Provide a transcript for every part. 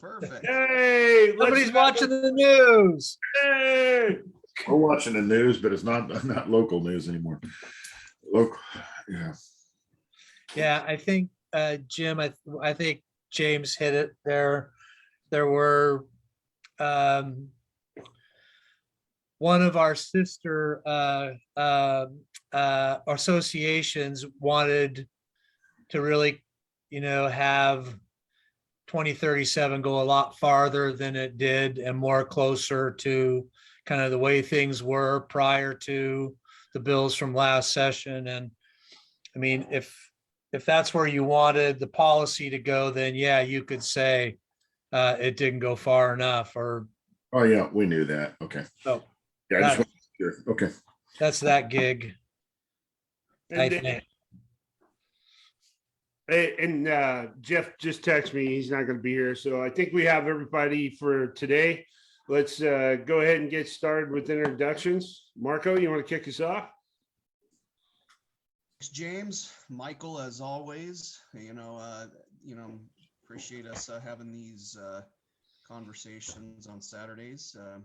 Perfect. Hey, Somebody's watching the news. Hey. We're watching the news, but it's not local news anymore. Local, yeah. Yeah, I think Jim, I think James hit it there. There were one of our sister associations wanted to really, have 2037 go a lot farther than it did and more closer to kind of the way things were prior to the bills from last session. And I mean, if that's where you wanted the policy to go, then yeah, you could say it didn't go far enough, or Oh yeah, we knew that. Okay. oh, Yeah, I just want to hear. Okay. that's that gig. I And, think. Jeff just texted me. He's not going to be here. So I think we have everybody for today. Let's go ahead and get started with introductions. Marco, you want to kick us off? Thanks, James. Michael, as always, appreciate us having these conversations on Saturdays, to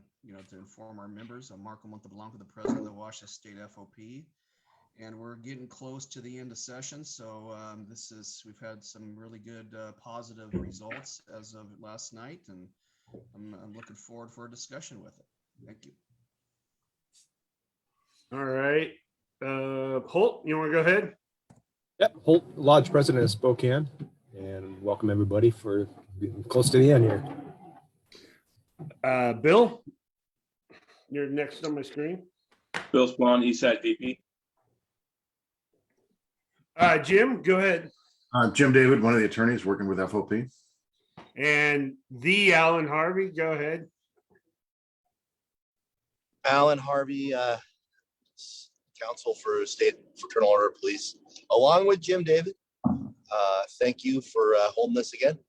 inform our members. I'm Marco Montalblanco, the president of the Washington State FOP. And we're getting close to the end of session. So we've had some really good positive results as of last night. And I'm looking forward for a discussion with it. Thank you. All right. Holt, you want to go ahead? Yep, Holt, Lodge President of Spokane, and welcome everybody for getting close to the end here. Bill, you're next on my screen. Bill Swan, Eastside VP. Jim, go ahead. Jim David, one of the attorneys working with FOP. And the Alan Harvey, go ahead. Alan Harvey, counsel for State Fraternal Order of Police, along with Jim David. Thank you for holding this again.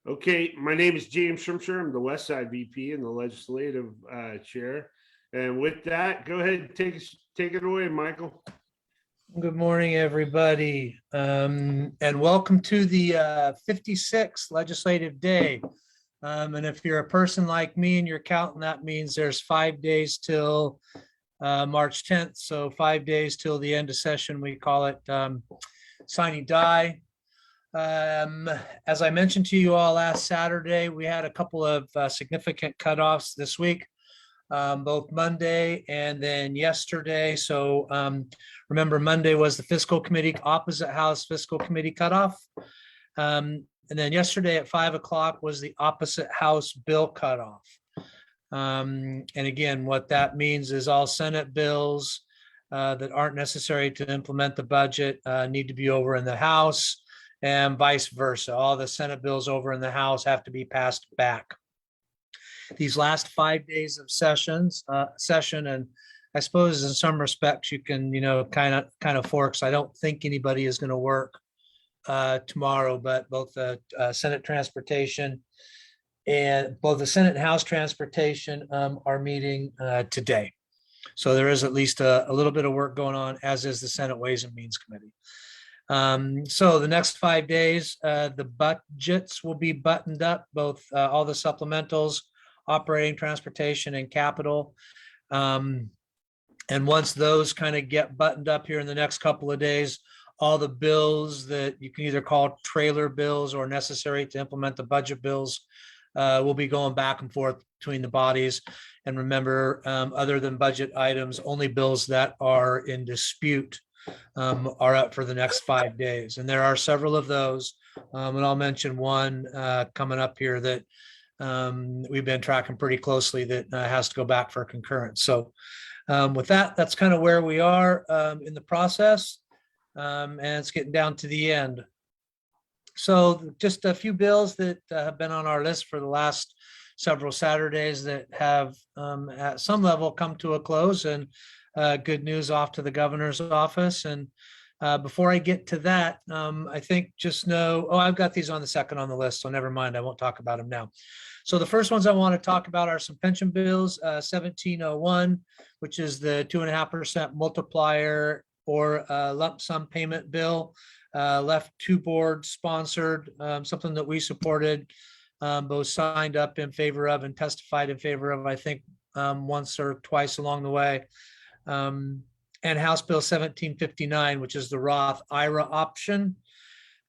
Okay, my name is James Shrimshire. I'm the West Side VP and the legislative chair. And with that, go ahead and take it away, Michael. Good morning, everybody, and welcome to the 56th legislative day. And if you're a person like me and you're counting, that means there's 5 days till March 10th. So 5 days till the end of session. We call it sine die. As I mentioned to you all last Saturday, we had a couple of significant cutoffs this week, both Monday and then yesterday. So remember, Monday was the fiscal committee, opposite house fiscal committee cutoff. And then yesterday at 5 o'clock was the opposite house bill cutoff. And again, what that means is all Senate bills that aren't necessary to implement the budget need to be over in the House, and vice versa. All the Senate bills over in the House have to be passed back. These last 5 days of session, and I suppose in some respects you can, kind of forks. I don't think anybody is going to work tomorrow, but both the Senate Transportation and both the Senate and House Transportation are meeting today. So there is at least a little bit of work going on, as is the Senate Ways and Means Committee. So the next 5 days, the budgets will be buttoned up, both all the supplementals, operating, transportation, and capital. And once those kind of get buttoned up here in the next couple of days, all the bills that you can either call trailer bills or necessary to implement the budget bills will be going back and forth between the bodies. And remember, other than budget items, only bills that are in dispute are up for the next 5 days. And there are several of those. And I'll mention one coming up here that we've been tracking pretty closely that has to go back for concurrence. So with that, that's kind of where we are in the process. And it's getting down to the end. So just a few bills that have been on our list for the last several Saturdays that have at some level come to a close, and good news off to the governor's office. And before I get to that, I think just know, I've got these on the second on the list, so never mind, I won't talk about them now. So the first ones I want to talk about are some pension bills, 1701, which is the 2.5% multiplier or lump sum payment bill. left two board sponsored, something that we supported, both signed up in favor of and testified in favor of, I think, once or twice along the way. And House Bill 1759, which is the Roth IRA option,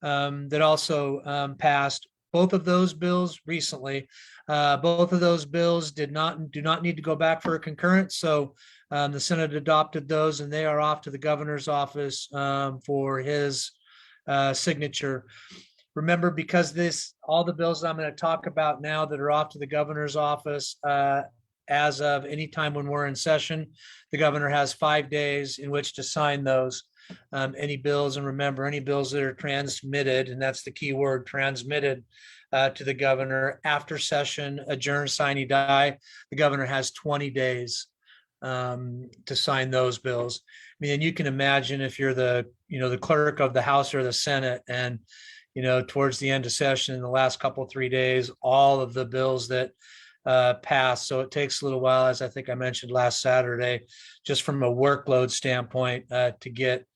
that also passed. Both of those bills recently, both of those bills do not need to go back for a concurrence. So the Senate adopted those, and they are off to the governor's office for his signature. Remember, because all the bills that I'm going to talk about now that are off to the governor's office, as of any time when we're in session, the governor has 5 days in which to sign those. Any bills, and remember, any bills that are transmitted, and that's the key word, transmitted to the governor after session, adjourn, sine die, the governor has 20 days to sign those bills. I mean, and you can imagine if you're the clerk of the House or the Senate, and towards the end of session in the last couple, 3 days, all of the bills that pass. So it takes a little while, as I think I mentioned last Saturday, just from a workload standpoint, to get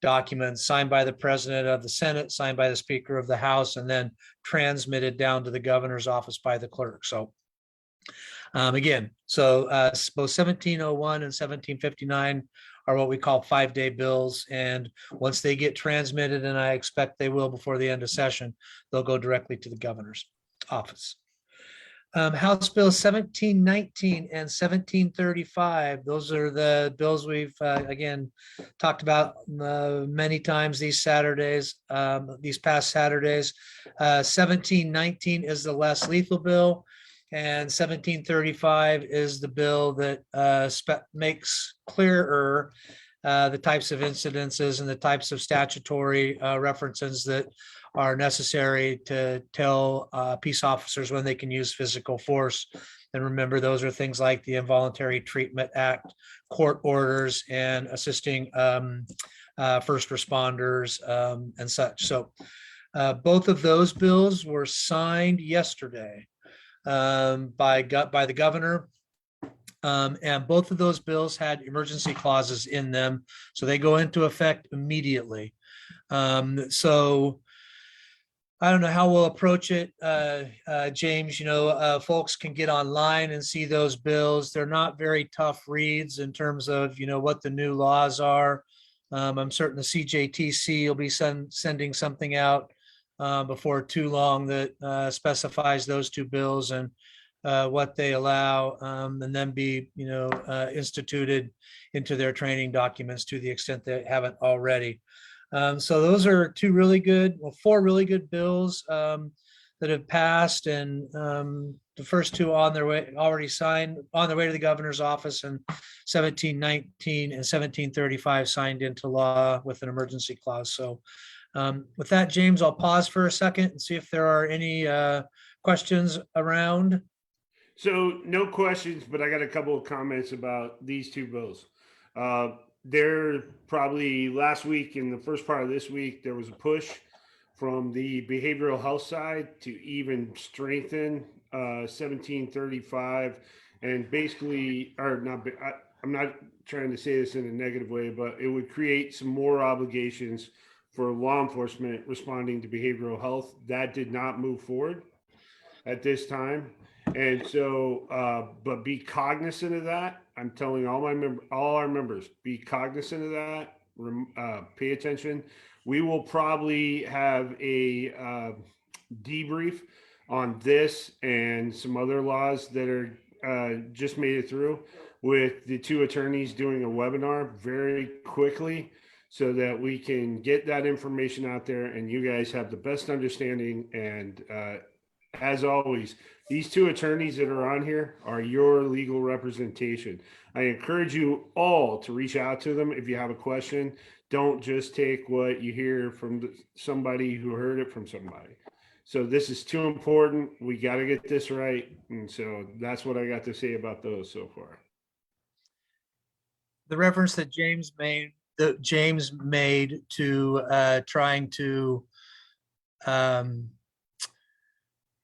documents signed by the president of the Senate, signed by the Speaker of the House, and then transmitted down to the governor's office by the clerk. So again, both 1701 and 1759 are what we call 5-day bills. And once they get transmitted, and I expect they will before the end of session, they'll go directly to the governor's office. House Bill 1719 and 1735. Those are the bills we've, again, talked about many times these Saturdays, these past Saturdays. 1719 is the less lethal bill, and 1735 is the bill that makes clearer the types of incidences and the types of statutory references that are necessary to tell peace officers when they can use physical force. And remember, those are things like the Involuntary Treatment Act, court orders, and assisting first responders and such. So both of those bills were signed yesterday by the governor. And both of those bills had emergency clauses in them, so they go into effect immediately. So I don't know how we'll approach it, James. Folks can get online and see those bills. They're not very tough reads in terms of what the new laws are. I'm certain the CJTC will be sending something out before too long that specifies those two bills and what they allow, and then be instituted into their training documents to the extent they haven't already. So those are four really good bills that have passed, and the first two on their way, already signed, on their way to the governor's office, and 1719 and 1735 signed into law with an emergency clause. So with that, James, I'll pause for a second and see if there are any questions around. So no questions, but I got a couple of comments about these two bills. There probably last week and the first part of this week, there was a push from the behavioral health side to even strengthen 1735 and basically, or not, I'm not trying to say this in a negative way, but it would create some more obligations for law enforcement responding to behavioral health. That did not move forward at this time. And so, but be cognizant of that. I'm telling all our members, be cognizant of that. Pay attention. We will probably have a debrief on this and some other laws that are just made it through, with the two attorneys doing a webinar very quickly so that we can get that information out there and you guys have the best understanding. And as always, these two attorneys that are on here are your legal representation. I encourage you all to reach out to them if you have a question. Don't just take what you hear from somebody who heard it from somebody. So this is too important. We got to get this right. And so that's what I got to say about those so far. The reference that James made to trying to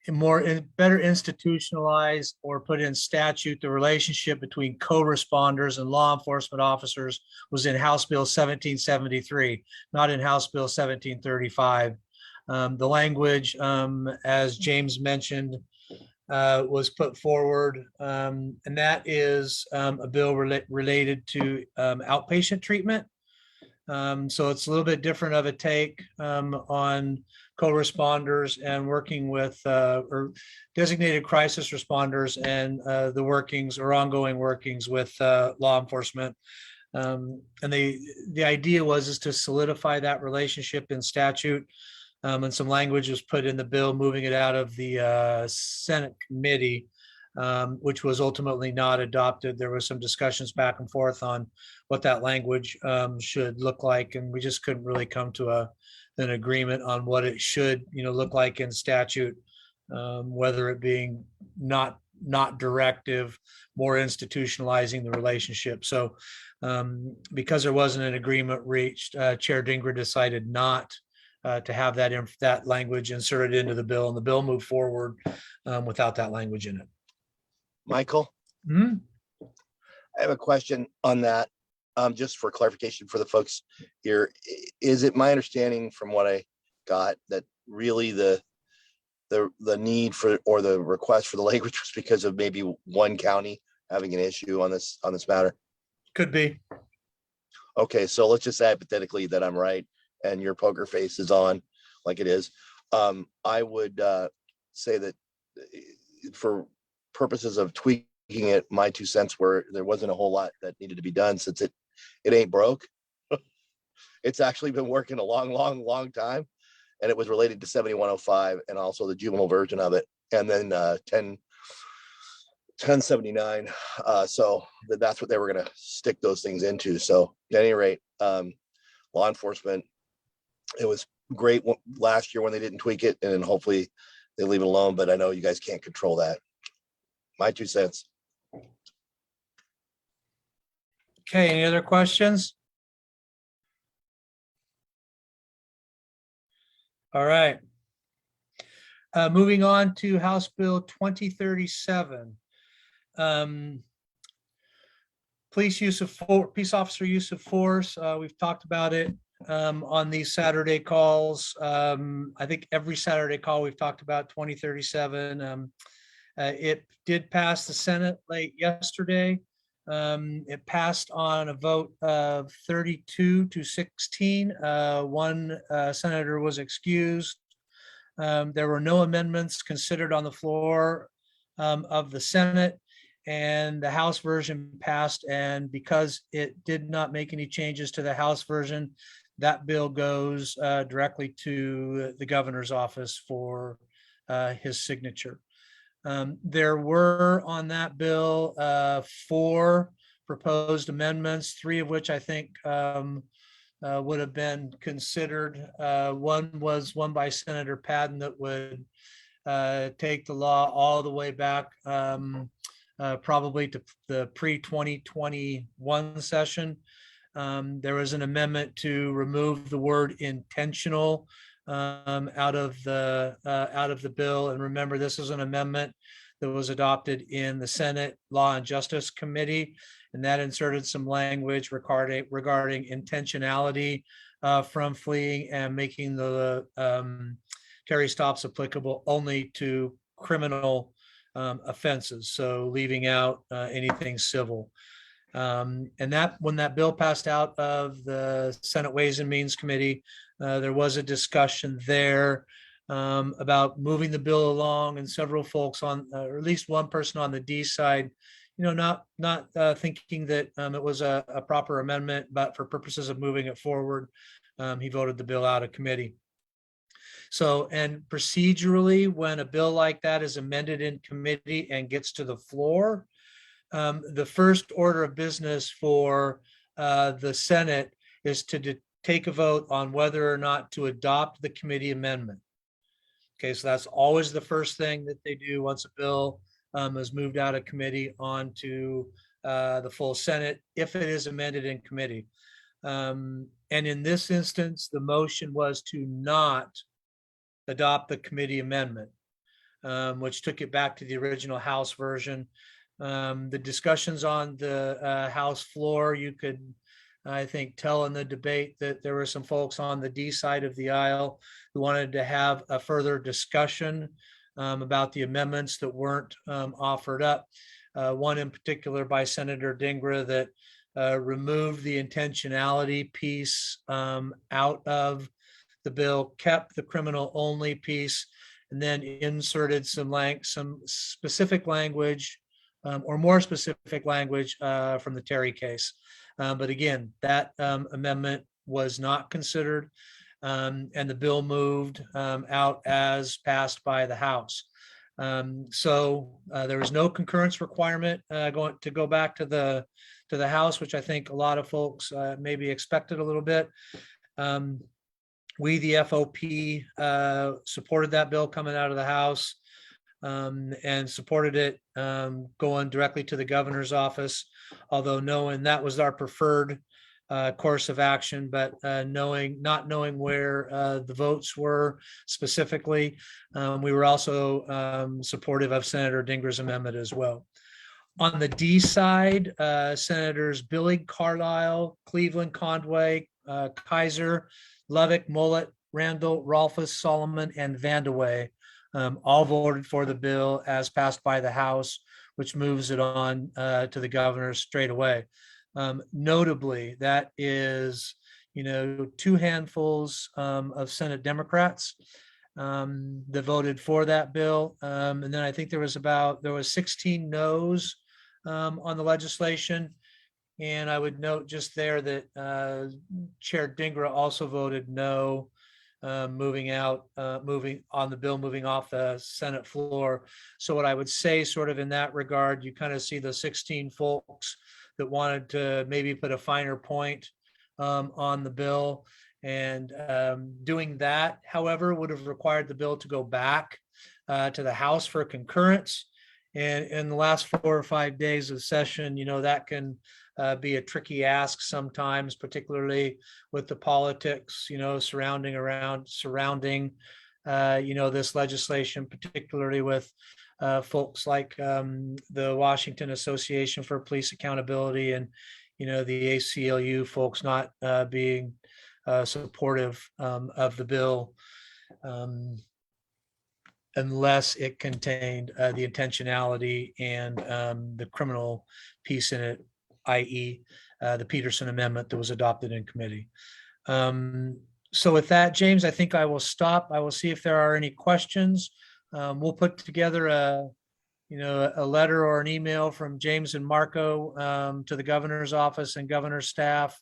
better institutionalize or put in statute the relationship between co-responders and law enforcement officers was in House Bill 1773, not in House Bill 1735. The language, as James mentioned, was put forward, and that is a bill related to outpatient treatment. So it's a little bit different of a take on co-responders and working with or designated crisis responders and the workings or ongoing workings with law enforcement. And the idea is to solidify that relationship in statute. And some language was put in the bill, moving it out of the Senate committee, which was ultimately not adopted. There was some discussions back and forth on what that language should look like, and we just couldn't really come to an agreement on what it should, look like in statute, whether it being not directive, more institutionalizing the relationship. So because there wasn't an agreement reached, Chair Dinger decided not to have that language inserted into the bill, and the bill moved forward without that language in it. Michael, Mhm. I have a question on that, just for clarification for the folks here. Is it my understanding from what I got that really the need for, or the request for the language was because of maybe one county having an issue on this matter? Could be. Okay, so let's just say hypothetically that I'm right and your poker face is on like it is. I would say that for purposes of tweaking it, my 2 cents were there wasn't a whole lot that needed to be done since it ain't broke. It's actually been working a long time, and it was related to 7105 and also the juvenile version of it, and then 1079. So that's what they were going to stick those things into. So at any rate, law enforcement, it was great last year when they didn't tweak it, and then hopefully they leave it alone, but I know you guys can't control that. My 2 cents. Okay, any other questions? All right. Moving on to House Bill 2037. Peace officer use of force. We've talked about it on these Saturday calls. I think every Saturday call we've talked about 2037. It did pass the Senate late yesterday. It passed on a vote of 32-16. One senator was excused. There were no amendments considered on the floor of the Senate, and the House version passed. And because it did not make any changes to the House version, that bill goes directly to the governor's office for his signature. There were on that bill 4 proposed amendments, 3 of which I think would have been considered. One was one by Senator Padden that would take the law all the way back probably to the pre-2021 session. There was an amendment to remove the word intentional out of the bill. And remember, this is an amendment that was adopted in the Senate Law and Justice Committee, and that inserted some language regarding intentionality from fleeing and making the Terry stops applicable only to criminal offenses, so leaving out anything civil. And that when that bill passed out of the Senate Ways and Means Committee, there was a discussion there about moving the bill along, and several folks on, or at least one person on the D side, not thinking that it was a proper amendment, but for purposes of moving it forward, he voted the bill out of committee. So, and procedurally, when a bill like that is amended in committee and gets to the floor, the first order of business for the Senate is to take a vote on whether or not to adopt the committee amendment. Okay, so that's always the first thing that they do once a bill is moved out of committee onto the full Senate, if it is amended in committee. And in this instance, the motion was to not adopt the committee amendment. which took it back to the original House version. The discussions on the House floor, you could, I think, tell in the debate that there were some folks on the D side of the aisle who wanted to have a further discussion about the amendments that weren't offered up. One in particular by Senator Dingra that removed the intentionality piece out of the bill, kept the criminal only piece, and then inserted some specific language or more specific language from the Terry case. But again, that amendment was not considered, and the bill moved out as passed by the House. So there was no concurrence requirement going to go back to the House, which I think a lot of folks maybe expected a little bit. We, the FOP, supported that bill coming out of the House and supported it going directly to the governor's office, although knowing that was our preferred course of action, but not knowing where the votes were specifically, we were also supportive of Senator Dingra's amendment as well. On the D side, Senators Billy Carlisle, Cleveland, Conway, Kaiser, Lovick, Mullet, Randall, Rolfus, Solomon, and Vandaway all voted for the bill as passed by the House, which moves it on to the governor straight away. Notably, that is, two handfuls of Senate Democrats that voted for that bill. And then I think there was 16 no's on the legislation. And I would note just there that Chair Dingra also voted no, moving on the bill, moving off the Senate floor. So what I would say sort of in that regard, you kind of see the 16 folks that wanted to maybe put a finer point on the bill. And doing that, however, would have required the bill to go back to the House for concurrence. And in the last 4 or 5 days of session, that can be a tricky ask sometimes, particularly with the politics, surrounding this legislation, particularly with folks like the Washington Association for Police Accountability and, the ACLU folks not being supportive of the bill unless it contained the intentionality and the criminal piece in it, i.e. The Peterson Amendment that was adopted in committee. So with that, James, I think I will stop. I will see if there are any questions. We'll put together a letter or an email from James and Marco to the governor's office and governor's staff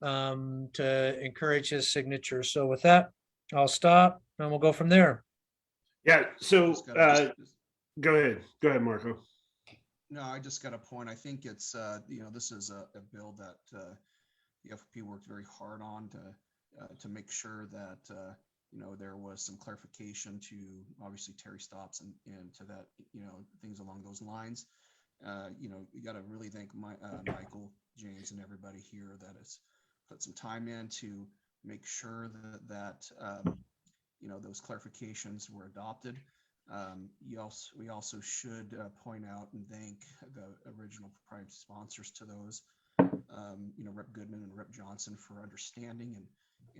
to encourage his signature. So with that, I'll stop and we'll go from there. Yeah, so Just gotta- go ahead, Marco. No, I just got a point. I think it's, this is a bill that the FOP worked very hard on to make sure that, there was some clarification to obviously Terry stops and to that, things along those lines. You got to really thank Michael, James, and everybody here that has put some time in to make sure that those clarifications were adopted. We also should point out and thank the original prime sponsors to those, Rep. Goodman and Rep. Johnson for understanding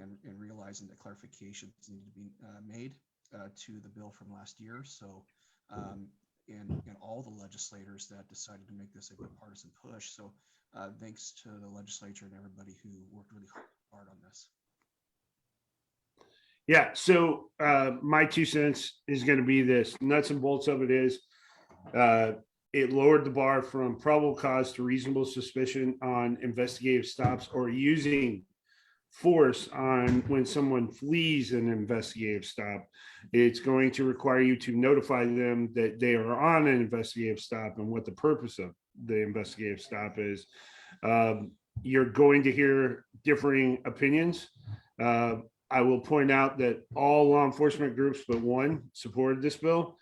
and realizing that clarifications need to be made to the bill from last year. So, and all the legislators that decided to make this a bipartisan push. So thanks to the legislature and everybody who worked really hard on this. Yeah, so my 2 cents is going to be this. Nuts and bolts of it is it lowered the bar from probable cause to reasonable suspicion on investigative stops or using force on when someone flees an investigative stop. It's going to require you to notify them that they are on an investigative stop and what the purpose of the investigative stop is. You're going to hear differing opinions. I will point out that all law enforcement groups but one supported this bill.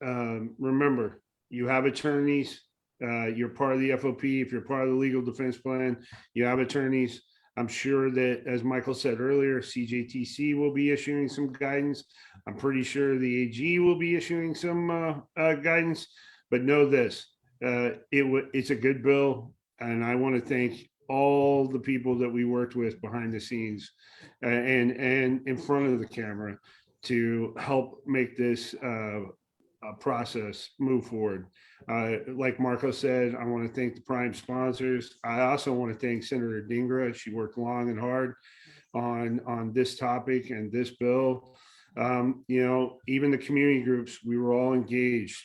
Remember, you have attorneys. You're part of the FOP. If you're part of the legal defense plan, you have attorneys. I'm sure that, as Michael said earlier, CJTC will be issuing some guidance. I'm pretty sure the AG will be issuing some guidance. But know this, it's a good bill, and I want to thank all the people that we worked with behind the scenes and in front of the camera to help make this process move forward. Like Marco said, I want to thank the prime sponsors. I also want to thank Senator Dingra. She worked long and hard on this topic and this bill. You know, even the community groups, we were all engaged.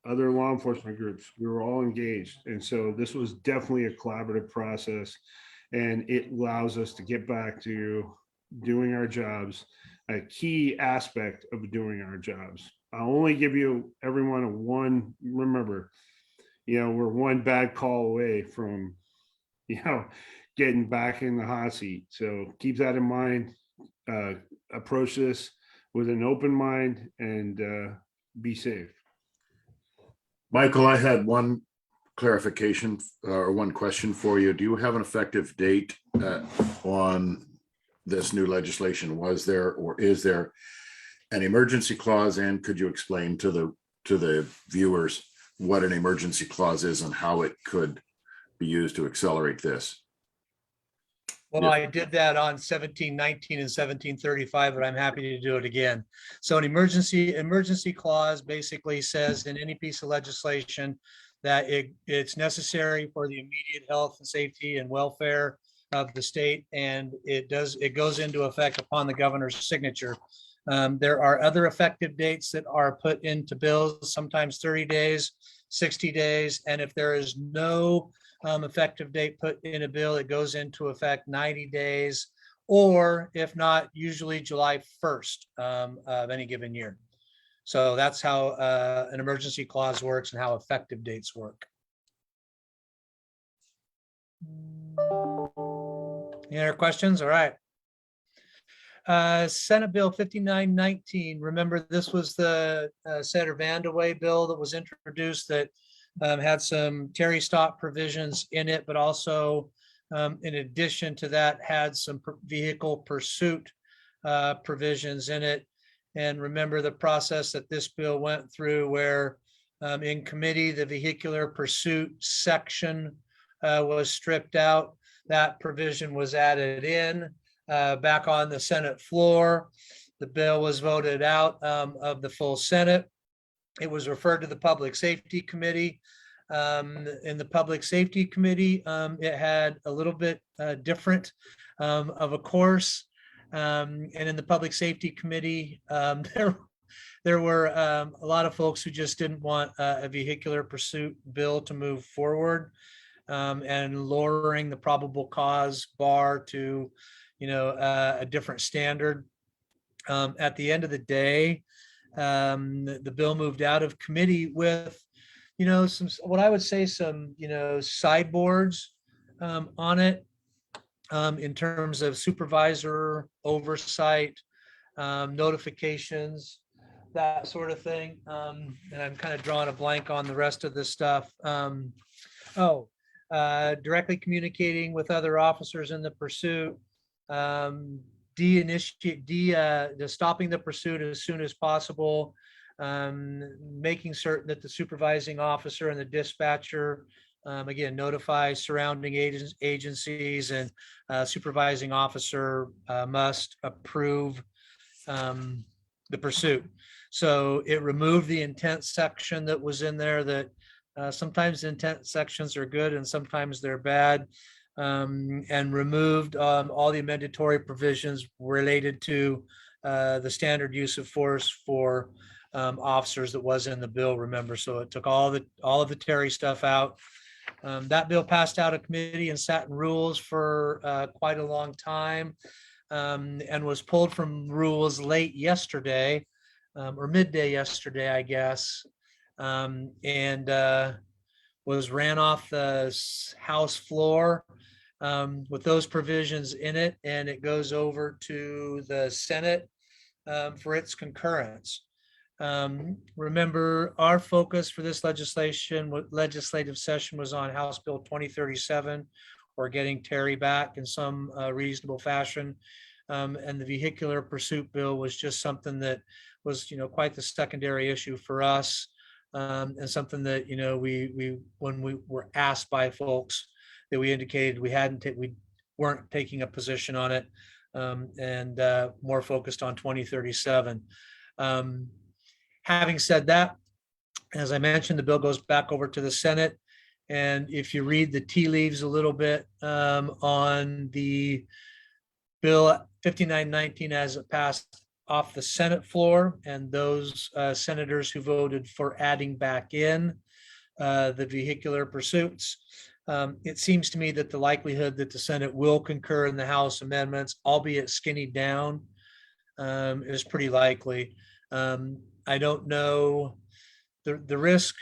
Other law enforcement groups, we were all engaged. And so this was definitely a collaborative process, and it allows us to get back to doing our jobs, a key aspect of doing our jobs. I'll only give you everyone a one, remember, you know, we're one bad call away from, you know, getting back in the hot seat. So keep that in mind. Approach this with an open mind and be safe. Michael, I had one clarification or one question for you. Do you have an effective date on this new legislation? Was there or is there an emergency clause? And could you explain to the viewers what an emergency clause is and how it could be used to accelerate this? Well, Yeah. I did that on 1719 and 1735, but I'm happy to do it again. So an emergency clause basically says in any piece of legislation that it's necessary for the immediate health and safety and welfare of the state, and it goes into effect upon the governor's signature. There are other effective dates that are put into bills, sometimes 30 days, 60 days, and if there is no effective date put in a bill, it goes into effect 90 days, or if not, usually July 1st of any given year. So that's how an emergency clause works and how effective dates work. Any other questions? All right. Senate Bill 5919. Remember, this was the Senator Vandeweghe bill that was introduced that had some Terry stop provisions in it, but also in addition to that had some vehicle pursuit provisions in it. And remember the process that this bill went through, where in committee, the vehicular pursuit section was stripped out. That provision was added in back on the Senate floor. The bill was voted out of the full Senate. It was referred to the Public Safety Committee. In the Public Safety Committee, it had a little bit different of a course. And in the Public Safety Committee, there were a lot of folks who just didn't want a vehicular pursuit bill to move forward, and lowering the probable cause bar to, you know, a different standard. At the end of the day, the bill moved out of committee with, you know, some, what I would say, some, you know, sideboards on it in terms of supervisor oversight, notifications, that sort of thing. And I'm kind of drawing a blank on the rest of this stuff. Directly communicating with other officers in the pursuit, stopping the pursuit as soon as possible, making certain that the supervising officer and the dispatcher, again, notify surrounding agencies, and supervising officer must approve the pursuit. So it removed the intent section that was in there that sometimes intent sections are good and sometimes they're bad, and removed all the mandatory provisions related to the standard use of force for officers that was in the bill, remember. So it took all of the Terry stuff out. That bill passed out of committee and sat in rules for quite a long time, and was pulled from rules late yesterday, or midday yesterday, I guess, and was ran off the House floor with those provisions in it, and it goes over to the Senate for its concurrence. Remember, our focus for this legislative session was on House Bill 2037, or getting Terry back in some reasonable fashion. And the vehicular pursuit bill was just something that was, quite the secondary issue for us. And something that, we when we were asked by folks that we indicated we weren't taking a position on it, and more focused on 2037. Having said that, as I mentioned, the bill goes back over to the Senate. And if you read the tea leaves a little bit on the bill 5919 as it passed off the Senate floor, and those senators who voted for adding back in the vehicular pursuits, it seems to me that the likelihood that the Senate will concur in the House amendments, albeit skinny down, is pretty likely. I don't know the risk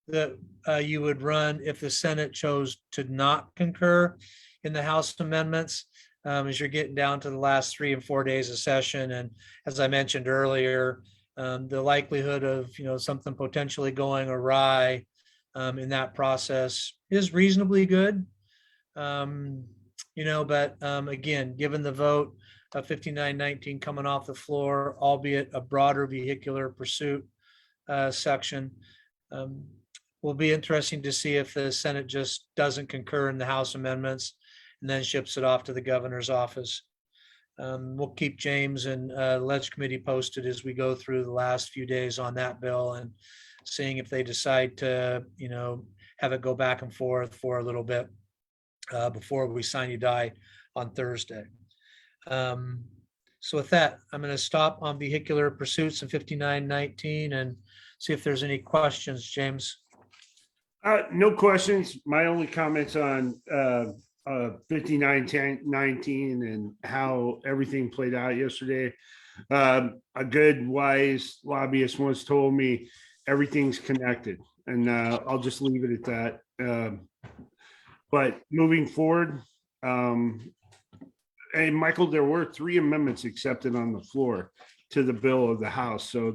that you would run if the Senate chose to not concur in the House amendments, as you're getting down to the last 3 and 4 days of session. And as I mentioned earlier, the likelihood of something potentially going awry in that process is reasonably good. But again, given the vote of 5919 coming off the floor, albeit a broader vehicular pursuit section, will be interesting to see if the Senate just doesn't concur in the House amendments and then ships it off to the governor's office. We'll keep James and Ledge Committee posted as we go through the last few days on that bill, and seeing if they decide to, have it go back and forth for a little bit before we sign you die on Thursday. So with that, I'm going to stop on vehicular pursuits in 5919 and see if there's any questions, James. No questions. My only comments on 5919 and how everything played out yesterday. A good, wise lobbyist once told me everything's connected, and I'll just leave it at that. But moving forward, hey, Michael, there were 3 amendments accepted on the floor to the bill of the House. So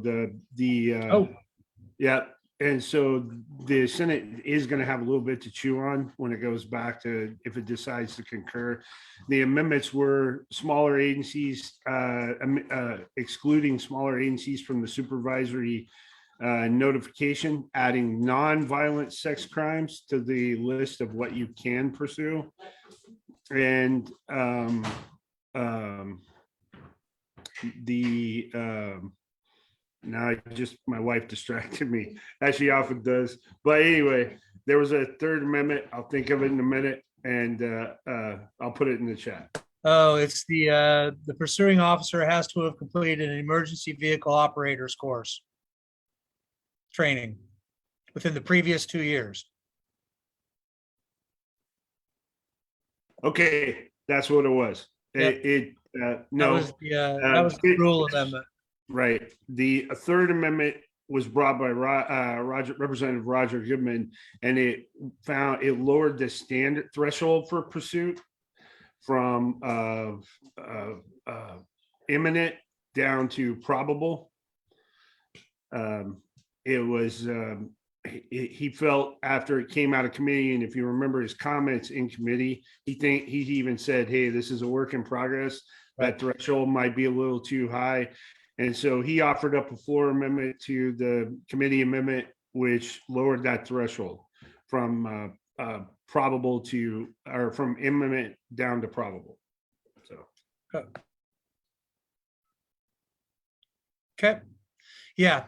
yeah. And so the Senate is going to have a little bit to chew on when it goes back to, if it decides to concur. The amendments were smaller agencies, excluding smaller agencies from the supervisory notification, adding non-violent sex crimes to the list of what you can pursue. And now my wife distracted me, as she often does. But anyway, there was a 3rd amendment. I'll think of it in a minute, and I'll put it in the chat. Oh, it's the pursuing officer has to have completed an emergency vehicle operators course training within the previous 2 years. Okay, that's what it was. Yep. No, that was the rule amendment. Right. The 3rd amendment was brought by Representative Roger Goodman, and it lowered the standard threshold for pursuit from imminent down to probable. He felt after it came out of committee, and if you remember his comments in committee, he even said, hey, this is a work in progress. That threshold might be a little too high. And so he offered up a floor amendment to the committee amendment, which lowered that threshold from probable to, or from imminent down to probable. So. Okay. Yeah.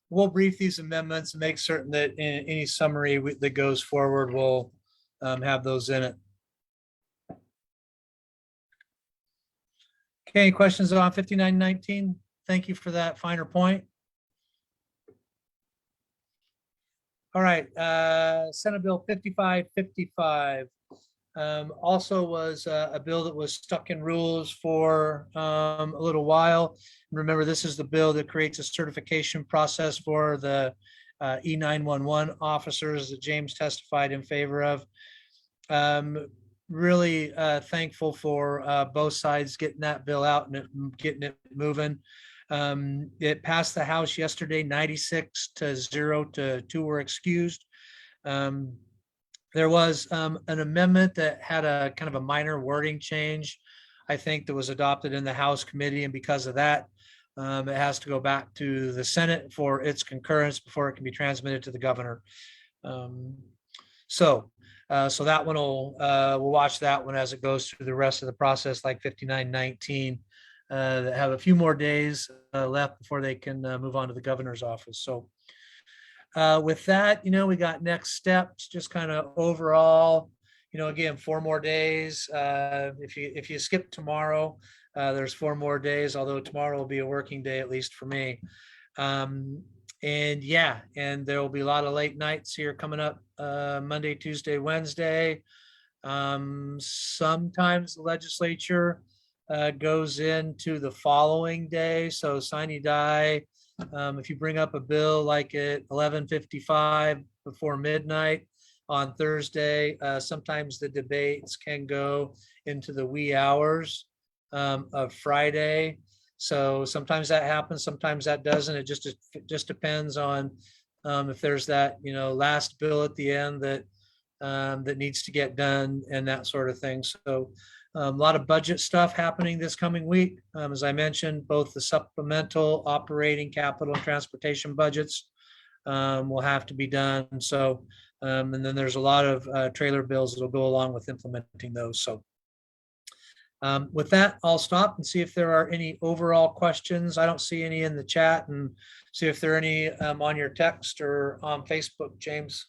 We'll brief these amendments and make certain that in any summary that goes forward, we'll have those in it. Okay, any questions on 5919? Thank you for that finer point. All right, Senate Bill 5555 also was a bill that was stuck in rules for a little while. Remember, this is the bill that creates a certification process for the E911 officers that James testified in favor of. Really thankful for both sides getting that bill out and getting it moving. It passed the House yesterday, 96 to 0 to 2 were excused. There was an amendment that had a kind of a minor wording change, I think, that was adopted in the House committee, and because of that, it has to go back to the Senate for its concurrence before it can be transmitted to the governor. Um, So, so that one we'll watch that one as it goes through the rest of the process, like 5919, that have a few more days left before they can move on to the governor's office. So with that, we got next steps, just kind of overall, again, 4 more days. If you skip tomorrow, there's 4 more days, although tomorrow will be a working day, at least for me. And yeah, and there will be a lot of late nights here coming up, Monday, Tuesday, Wednesday. Sometimes the legislature goes into the following day. So sine die, if you bring up a bill like at 11:55 before midnight on Thursday, sometimes the debates can go into the wee hours of Friday. So sometimes that happens, sometimes that doesn't. It just depends on if there's that last bill at the end that that needs to get done and that sort of thing. So a lot of budget stuff happening this coming week. As I mentioned, both the supplemental, operating, capital, and transportation budgets will have to be done. So and then there's a lot of trailer bills that will go along with implementing those. So with that, I'll stop and see if there are any overall questions. I don't see any in the chat, and see if there are any on your text or on Facebook, James.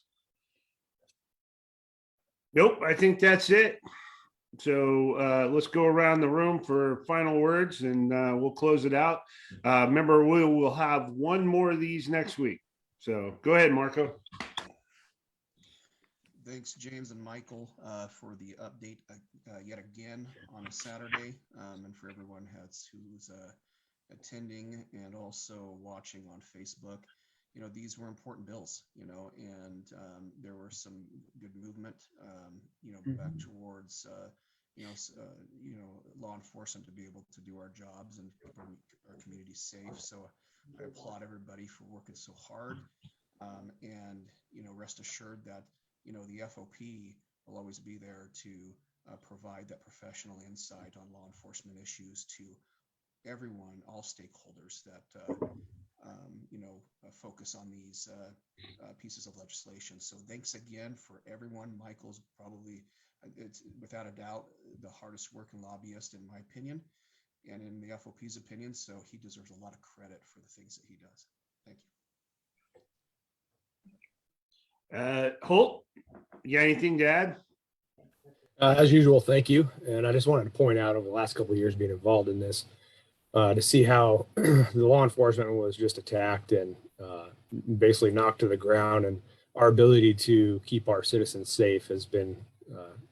Nope, I think that's it. So let's go around the room for final words, and we'll close it out. Remember, we will have one more of these next week. So go ahead, Marco. Thanks, James and Michael, for the update yet again on a Saturday, and for everyone who's attending and also watching on Facebook. These were important bills, and there were some good movement, back towards, law enforcement to be able to do our jobs and keep our communities safe. So I applaud everybody for working so hard, and rest assured that the FOP will always be there to provide that professional insight on law enforcement issues to everyone, all stakeholders that focus on these pieces of legislation. So thanks again for everyone. Michael's probably, it's without a doubt, the hardest working lobbyist in my opinion, and in the FOP's opinion. So he deserves a lot of credit for the things that he does. Thank you. Holt, you got anything to add? As usual, thank you. And I just wanted to point out, over the last couple of years being involved in this, to see how the law enforcement was just attacked and basically knocked to the ground, and our ability to keep our citizens safe has been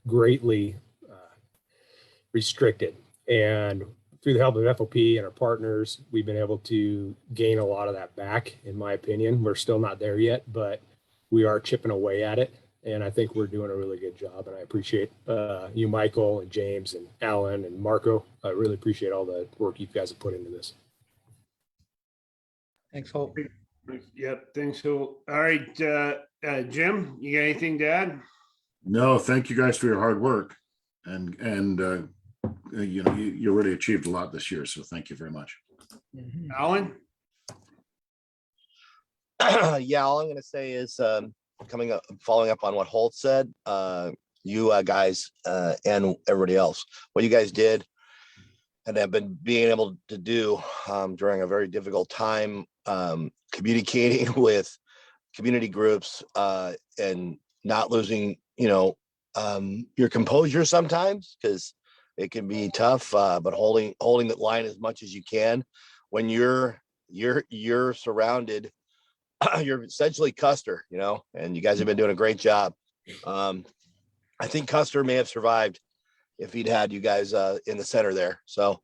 greatly restricted. And through the help of FOP and our partners, we've been able to gain a lot of that back, in my opinion. We're still not there yet, but we are chipping away at it. And I think we're doing a really good job. And I appreciate you, Michael, and James, and Alan, and Marco. I really appreciate all the work you guys have put into this. Thanks, Hope. Yep, thanks, Holt. All right, Jim, you got anything to add? No, thank you guys for your hard work. And you really achieved a lot this year. So thank you very much. Alan? Yeah, all I'm going to say is following up on what Holt said, you guys and everybody else, what you guys did and have been being able to do during a very difficult time, communicating with community groups and not losing, your composure sometimes, because it can be tough, but holding the line as much as you can when you're surrounded. You're essentially Custer, and you guys have been doing a great job. I think Custer may have survived if he'd had you guys in the center there. So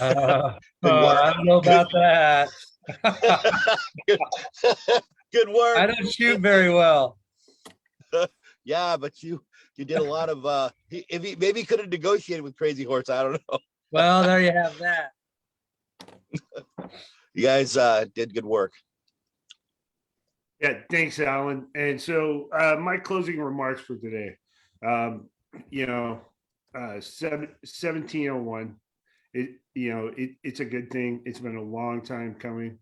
I don't know about that. Good work. I don't shoot very well. Yeah, but you did a lot of maybe he could have negotiated with Crazy Horse. I don't know. Well, there you have that. You guys did good work. Yeah, thanks, Alan. And so my closing remarks for today, you know, 1701, it's a good thing. It's been a long time coming.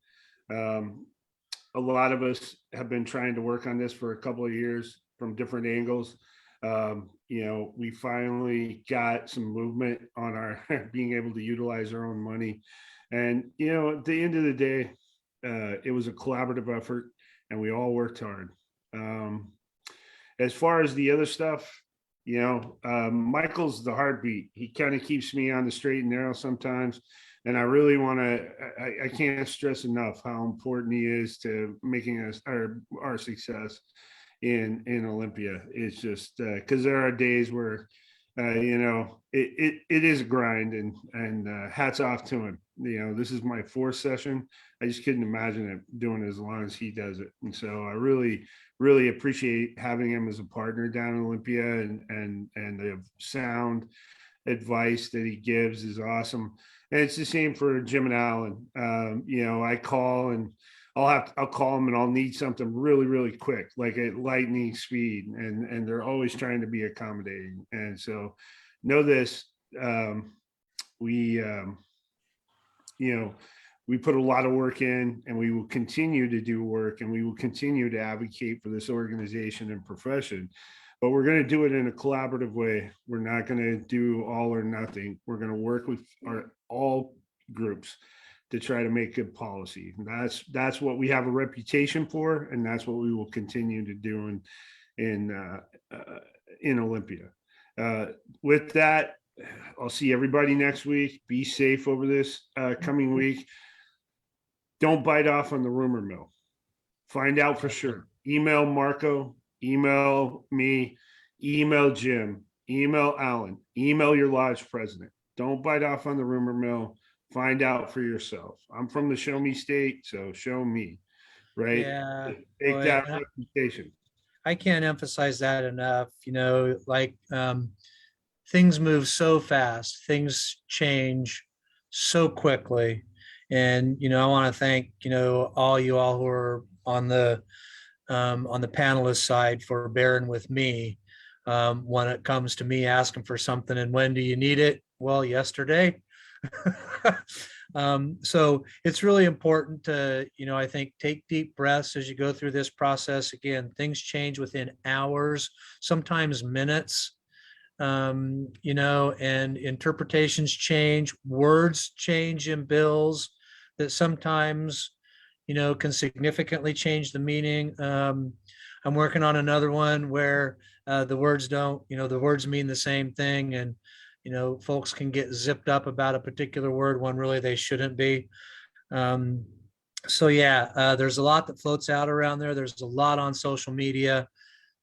A lot of us have been trying to work on this for a couple of years from different angles. We finally got some movement on our being able to utilize our own money. And, at the end of the day, it was a collaborative effort and we all worked hard. As far as the other stuff, Michael's the heartbeat. He kind of keeps me on the straight and narrow sometimes. And I really want to, I can't stress enough how important he is to making us our success in Olympia. It's just because there are days where, it is a grind and hats off to him. This is my fourth session. I just couldn't imagine it doing as long as he does it. And so I really, really appreciate having him as a partner down in Olympia and the sound advice that he gives is awesome. And it's the same for Jim and Alan. I call and I'll call them and I'll need something really, really quick, like at lightning speed. And they're always trying to be accommodating. And so know this, we put a lot of work in and we will continue to do work and we will continue to advocate for this organization and profession. But we're going to do it in a collaborative way. We're not going to do all or nothing. We're going to work with all groups to try to make good policy. And that's what we have a reputation for, and that's what we will continue to do in Olympia. With that, I'll see everybody next week. Be safe over this coming week. Don't bite off on the rumor mill. Find out for sure. Email Marco. Email me, email Jim, email Alan, email your lodge president. Don't bite off on the rumor mill. Find out for yourself. I'm from the show me state, so show me, right? Yeah. Take Boy, that and reputation. I can't emphasize that enough. Things move so fast, things change so quickly. And, I want to thank, all you all who are on the panelist side for bearing with me when it comes to me asking for something. And when do you need it? Well, yesterday. So it's really important to, I think, take deep breaths as you go through this process. Again, things change within hours, sometimes minutes, and interpretations change, words change in bills that sometimes can significantly change the meaning. I'm working on another one where the words don't, the words mean the same thing. And, folks can get zipped up about a particular word when really they shouldn't be. There's a lot that floats out around there. There's a lot on social media.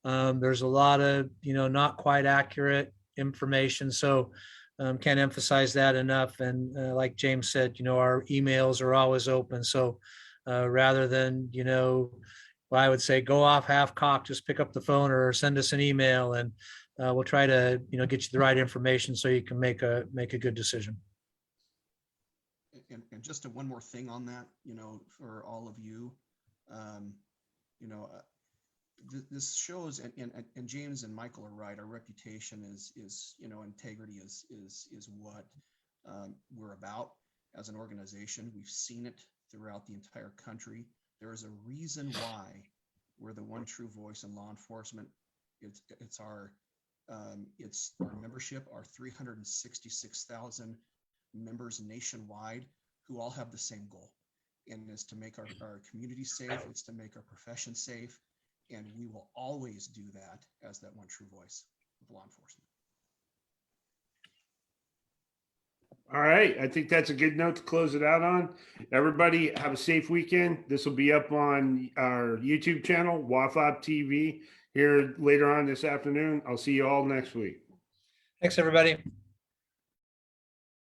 There's a lot of, not quite accurate information. So can't emphasize that enough. And like James said, our emails are always open. So rather than, I would say go off half cocked, just pick up the phone or send us an email and we'll try to, get you the right information so you can make a good decision. And just one more thing on that, for all of you, this shows, and James and Michael are right. Our reputation is integrity is what we're about as an organization. We've seen it throughout the entire country. There is a reason why we're the one true voice in law enforcement. It's our membership, our 366,000 members nationwide who all have the same goal, and is to make our community safe. It's to make our profession safe. And we will always do that as that one true voice of law enforcement. All right. I think that's a good note to close it out on. Everybody have a safe weekend. This will be up on our YouTube channel, WAFOP TV, here later on this afternoon. I'll see you all next week. Thanks, everybody.